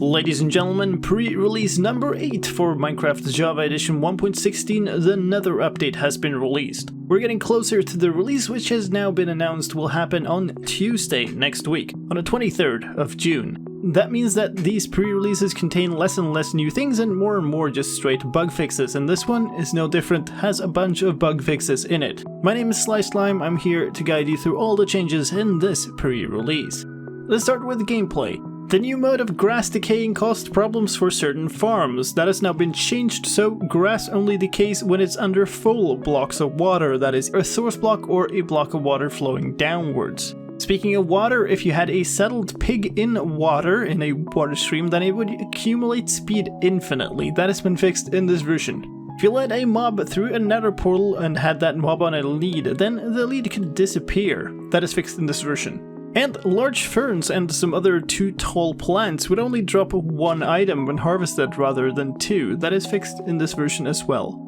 Ladies and gentlemen, pre-release number 8 for Minecraft Java Edition 1.16, the Nether update has been released. We're getting closer to the release, which has now been announced will happen on Tuesday next week, on the 23rd of June. That means that these pre-releases contain less and less new things and more just straight bug fixes, and this one is no different, has a bunch of bug fixes in it. My name is slicedlime, I'm here to guide you through all the changes in this pre-release. Let's start with gameplay. The new mode of grass decaying caused problems for certain farms. That has now been changed, so grass only decays when it's under full blocks of water, that is a source block or a block of water flowing downwards. Speaking of water, if you had a settled pig in water, in a water stream, then it would accumulate speed infinitely. That has been fixed in this version. If you led a mob through a nether portal and had that mob on a lead, then the lead could disappear. That is fixed in this version. And large ferns and some other too tall plants would only drop one item when harvested rather than two. That is fixed in this version as well.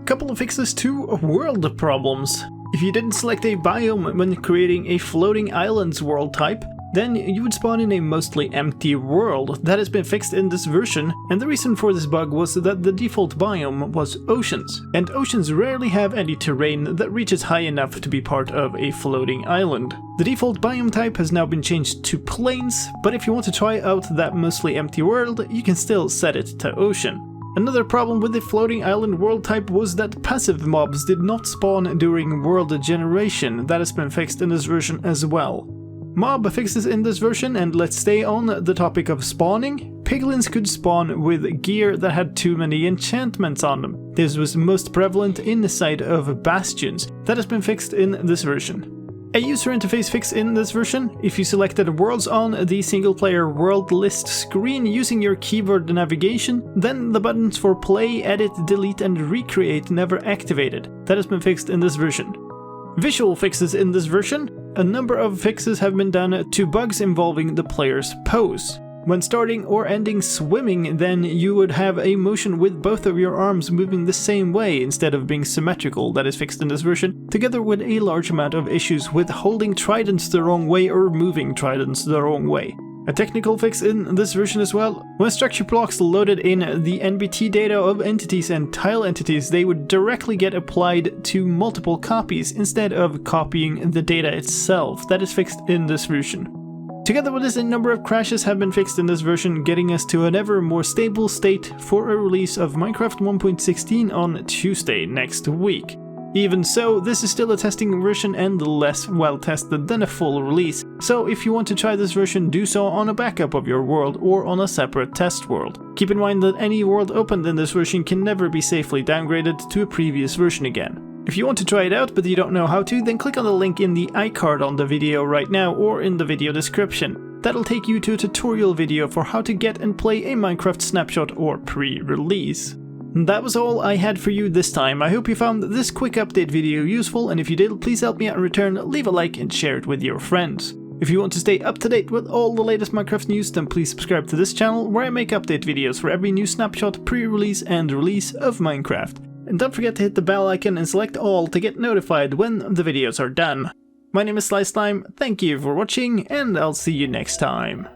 Couple of fixes to world problems. If you didn't select a biome when creating a floating islands world type, then you would spawn in a mostly empty world. That has been fixed in this version, and the reason for this bug was that the default biome was oceans, and oceans rarely have any terrain that reaches high enough to be part of a floating island. The default biome type has now been changed to plains, but if you want to try out that mostly empty world, you can still set it to ocean. Another problem with the floating island world type was that passive mobs did not spawn during world generation. That has been fixed in this version as well. Mob fixes in this version, and let's stay on the topic of spawning. Piglins could spawn with gear that had too many enchantments on them. This was most prevalent in the side of bastions. That has been fixed in this version. A user interface fix in this version. If you selected worlds on the single player world list screen using your keyboard navigation, then the buttons for play, edit, delete and recreate never activated. That has been fixed in this version. Visual fixes in this version. A number of fixes have been done to bugs involving the player's pose. When starting or ending swimming, then you would have a motion with both of your arms moving the same way instead of being symmetrical. That is fixed in this version, together with a large amount of issues with holding tridents the wrong way or moving tridents the wrong way. A technical fix in this version as well. When structure blocks loaded in the NBT data of entities and tile entities, they would directly get applied to multiple copies instead of copying the data itself. That is fixed in this version. Together with this, a number of crashes have been fixed in this version, getting us to an ever more stable state for a release of Minecraft 1.16 on Tuesday next week. Even so, this is still a testing version and less well tested than a full release, so if you want to try this version, do so on a backup of your world or on a separate test world. Keep in mind that any world opened in this version can never be safely downgraded to a previous version again. If you want to try it out but you don't know how to, then click on the link in the iCard on the video right now or in the video description. That'll take you to a tutorial video for how to get and play a Minecraft snapshot or pre-release. That was all I had for you this time. I hope you found this quick update video useful, and if you did, please help me out in return, leave a like and share it with your friends. If you want to stay up to date with all the latest Minecraft news, then please subscribe to this channel where I make update videos for every new snapshot, pre-release and release of Minecraft. And don't forget to hit the bell icon and select all to get notified when the videos are done. My name is slicedlime, thank you for watching, and I'll see you next time.